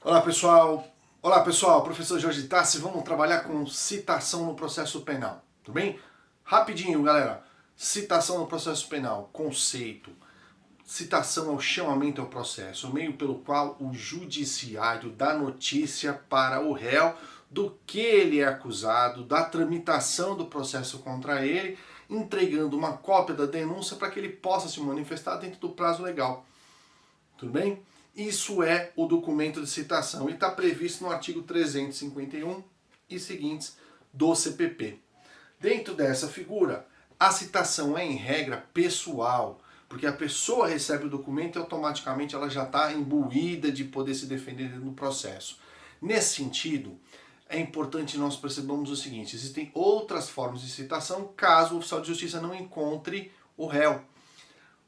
Olá pessoal, professor Jorge Tassi, vamos trabalhar com citação no processo penal, tudo bem? Rapidinho galera, citação no processo penal, conceito. Citação é o chamamento ao processo, o meio pelo qual o judiciário dá notícia para o réu do que ele é acusado, da tramitação do processo contra ele, entregando uma cópia da denúncia para que ele possa se manifestar dentro do prazo legal. Tudo bem? Isso é o documento de citação e está previsto no artigo 351 e seguintes do CPP. Dentro dessa figura, a citação é em regra pessoal, porque a pessoa recebe o documento e automaticamente ela já está imbuída de poder se defender no processo. Nesse sentido, é importante nós percebamos o seguinte: existem outras formas de citação caso o oficial de justiça não encontre o réu.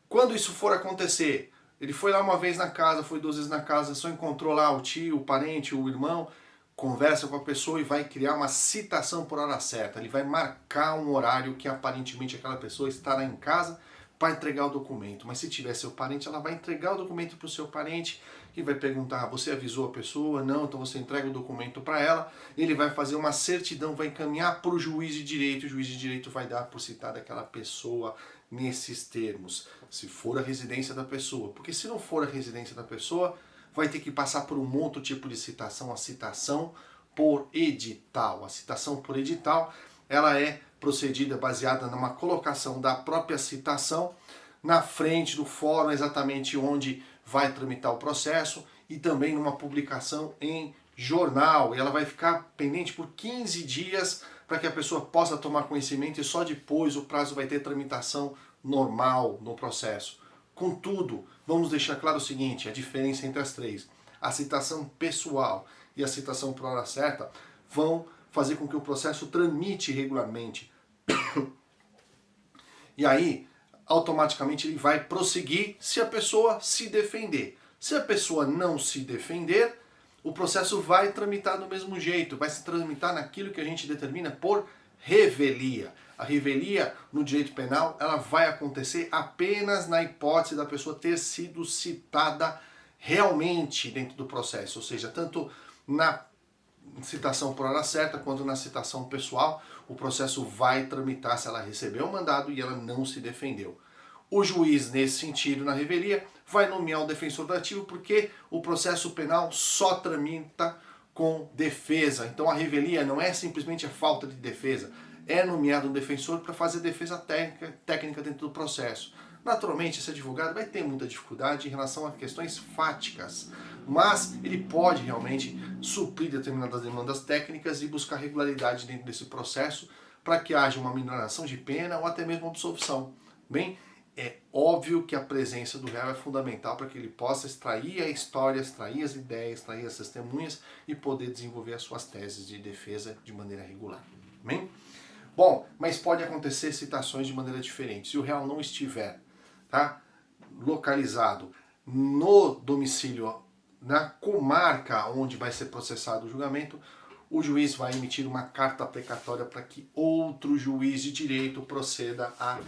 Quando isso for acontecer, ele foi lá uma vez na casa, foi 2 vezes na casa, só encontrou lá o tio, o parente, o irmão, conversa com a pessoa e vai criar uma citação por hora certa. Ele vai marcar um horário que aparentemente aquela pessoa estará em casa para entregar o documento. Mas se tiver seu parente, ela vai entregar o documento para o seu parente e vai perguntar: você avisou a pessoa? Não, então você entrega o documento para ela. Ele vai fazer uma certidão, vai encaminhar para o juiz de direito. O juiz de direito vai dar por citada aquela pessoa nesses termos, se for a residência da pessoa. Porque se não for a residência da pessoa, vai ter que passar por um outro tipo de citação, a citação por edital. A citação por edital, ela é procedida baseada numa colocação da própria citação na frente do fórum, exatamente onde vai tramitar o processo, e também numa publicação em jornal. E ela vai ficar pendente por 15 dias para que a pessoa possa tomar conhecimento, e só depois o prazo vai ter tramitação normal no processo. Contudo, vamos deixar claro o seguinte: a diferença entre as três. A citação pessoal e a citação por hora certa vão fazer com que o processo tramite regularmente. E aí, automaticamente ele vai prosseguir se a pessoa se defender. Se a pessoa não se defender, o processo vai tramitar do mesmo jeito, vai se tramitar naquilo que a gente determina por revelia. A revelia no direito penal, ela vai acontecer apenas na hipótese da pessoa ter sido citada realmente dentro do processo, ou seja, tanto na citação por hora certa quanto na citação pessoal, o processo vai tramitar se ela recebeu o mandado e ela não se defendeu. O juiz, nesse sentido, na revelia, vai nomear o defensor dativo, porque o processo penal só tramita com defesa. Então a revelia não é simplesmente a falta de defesa, é nomeado um defensor para fazer defesa técnica dentro do processo. Naturalmente, esse advogado vai ter muita dificuldade em relação a questões fáticas, mas ele pode realmente suprir determinadas demandas técnicas e buscar regularidade dentro desse processo para que haja uma minoração de pena ou até mesmo absolvição. Bem, é óbvio que a presença do réu é fundamental para que ele possa extrair a história, extrair as ideias, extrair as testemunhas e poder desenvolver as suas teses de defesa de maneira regular. Bem? Bom, mas pode acontecer citações de maneira diferente. Se o réu não estiver localizado no domicílio, na comarca onde vai ser processado o julgamento, o juiz vai emitir uma carta precatória para que outro juiz de direito proceda à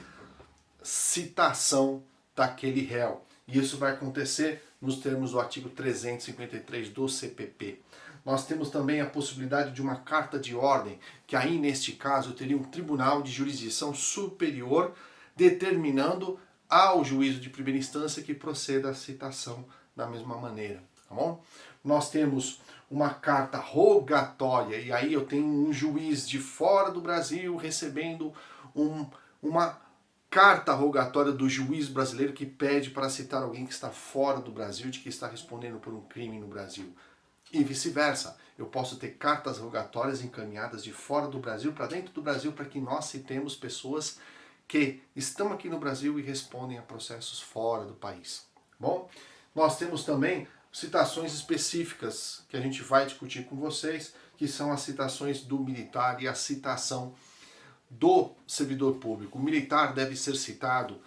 citação daquele réu. E isso vai acontecer nos termos do artigo 353 do CPP. Nós temos também a possibilidade de uma carta de ordem, que aí neste caso teria um tribunal de jurisdição superior determinando ao juízo de primeira instância que proceda a citação da mesma maneira, tá bom? Nós temos uma carta rogatória, e aí eu tenho um juiz de fora do Brasil recebendo uma carta rogatória do juiz brasileiro que pede para citar alguém que está fora do Brasil, de que está respondendo por um crime no Brasil. E vice-versa, eu posso ter cartas rogatórias encaminhadas de fora do Brasil para dentro do Brasil para que nós citemos pessoas que estão aqui no Brasil e respondem a processos fora do país. Bom, nós temos também citações específicas que a gente vai discutir com vocês, que são as citações do militar e a citação do servidor público. O militar deve ser citado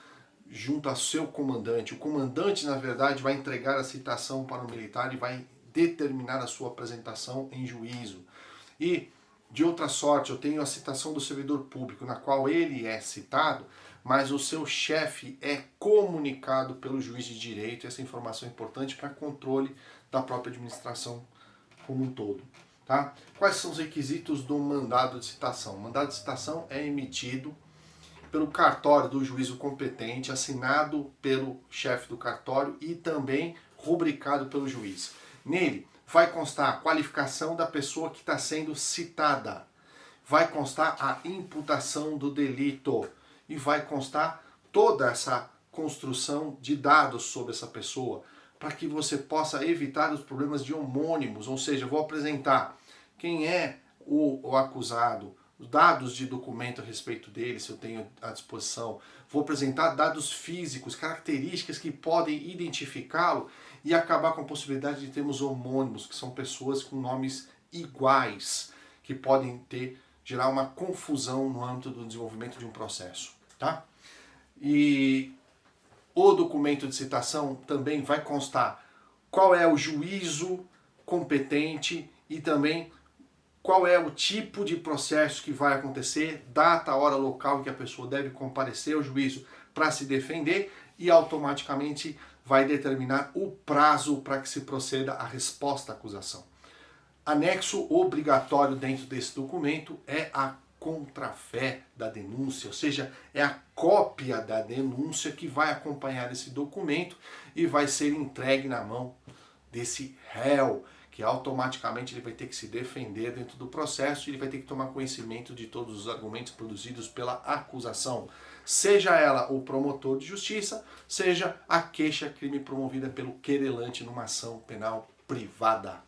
junto ao seu comandante. O comandante, na verdade, vai entregar a citação para o militar e vai determinar a sua apresentação em juízo. E, de outra sorte, eu tenho a citação do servidor público, na qual ele é citado, mas o seu chefe é comunicado pelo juiz de direito. Essa informação é importante para controle da própria administração como um todo. Tá? Quais são os requisitos do mandado de citação? O mandado de citação é emitido pelo cartório do juízo competente, assinado pelo chefe do cartório e também rubricado pelo juiz. Nele vai constar a qualificação da pessoa que está sendo citada, vai constar a imputação do delito e vai constar toda essa construção de dados sobre essa pessoa, para que você possa evitar os problemas de homônimos, ou seja, eu vou apresentar quem é o acusado, os dados de documento a respeito dele, se eu tenho à disposição, vou apresentar dados físicos, características que podem identificá-lo e acabar com a possibilidade de termos homônimos, que são pessoas com nomes iguais, que podem gerar uma confusão no âmbito do desenvolvimento de um processo. Tá? E o documento de citação também vai constar qual é o juízo competente e também qual é o tipo de processo que vai acontecer, data, hora, local em que a pessoa deve comparecer ao juízo para se defender e automaticamente vai determinar o prazo para que se proceda à resposta à acusação. Anexo obrigatório dentro desse documento é a contrafé da denúncia, ou seja, é a cópia da denúncia que vai acompanhar esse documento e vai ser entregue na mão desse réu, que automaticamente ele vai ter que se defender dentro do processo e ele vai ter que tomar conhecimento de todos os argumentos produzidos pela acusação, seja ela o promotor de justiça, seja a queixa-crime promovida pelo querelante numa ação penal privada.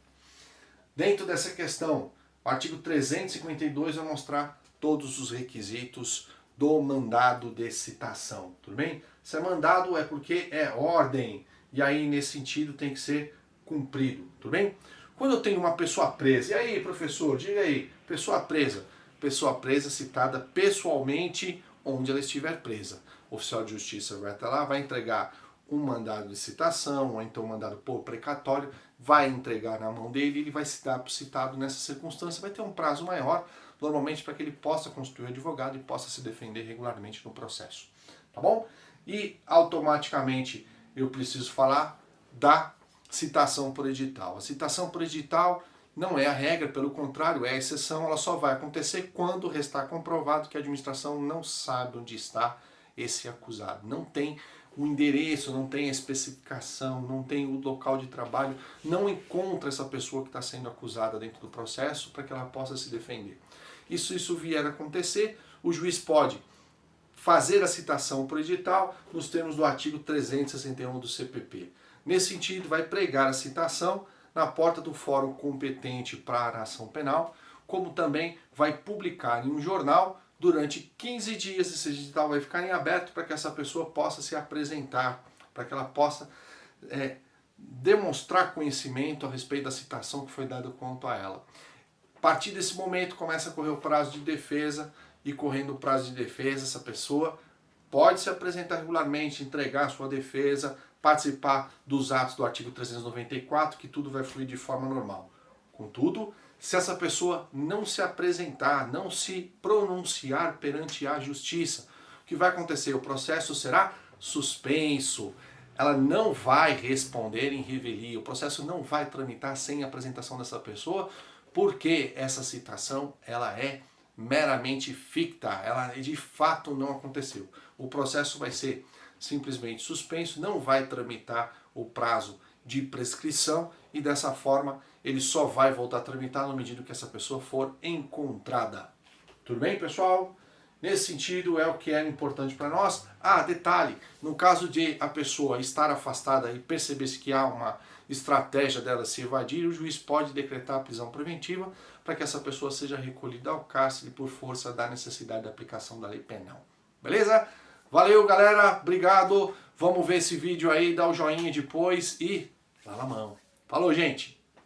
Dentro dessa questão, o artigo 352 vai mostrar todos os requisitos do mandado de citação, tudo bem? Se é mandado é porque é ordem, e aí nesse sentido tem que ser cumprido, tudo bem? Quando eu tenho uma pessoa presa, e aí professor, diga aí, pessoa presa citada pessoalmente onde ela estiver presa. O oficial de justiça vai até lá, vai entregar um mandado de citação, ou então um mandado por precatório, vai entregar na mão dele, ele vai se dar citado nessa circunstância, vai ter um prazo maior, normalmente para que ele possa constituir advogado e possa se defender regularmente no processo, tá bom? E automaticamente eu preciso falar da citação por edital. A citação por edital não é a regra, pelo contrário, é a exceção, ela só vai acontecer quando restar comprovado que a administração não sabe onde está esse acusado, não tem o endereço, não tem a especificação, não tem o local de trabalho, não encontra essa pessoa que está sendo acusada dentro do processo para que ela possa se defender. Isso vier a acontecer, o juiz pode fazer a citação por edital nos termos do artigo 361 do CPP. Nesse sentido, vai pregar a citação na porta do fórum competente para a ação penal, como também vai publicar em um jornal durante 15 dias. Esse edital vai ficar em aberto para que essa pessoa possa se apresentar, para que ela possa demonstrar conhecimento a respeito da citação que foi dada quanto a ela. A partir desse momento começa a correr o prazo de defesa, e correndo o prazo de defesa, essa pessoa pode se apresentar regularmente, entregar a sua defesa, participar dos atos do artigo 394, que tudo vai fluir de forma normal. Contudo, se essa pessoa não se apresentar, não se pronunciar perante a justiça, o que vai acontecer? O processo será suspenso, ela não vai responder em revelia, o processo não vai tramitar sem a apresentação dessa pessoa, porque essa citação ela é meramente ficta, ela de fato não aconteceu. O processo vai ser simplesmente suspenso, não vai tramitar o prazo de prescrição e dessa forma ele só vai voltar a tramitar no medida que essa pessoa for encontrada. Tudo bem, pessoal? Nesse sentido é o que é importante para nós. Detalhe, no caso de a pessoa estar afastada e perceber-se que há uma estratégia dela se evadir, o juiz pode decretar a prisão preventiva para que essa pessoa seja recolhida ao cárcere por força da necessidade da aplicação da lei penal. Beleza? Valeu, galera. Obrigado. Vamos ver esse vídeo aí, dá o joinha depois e dá na mão. Falou, gente!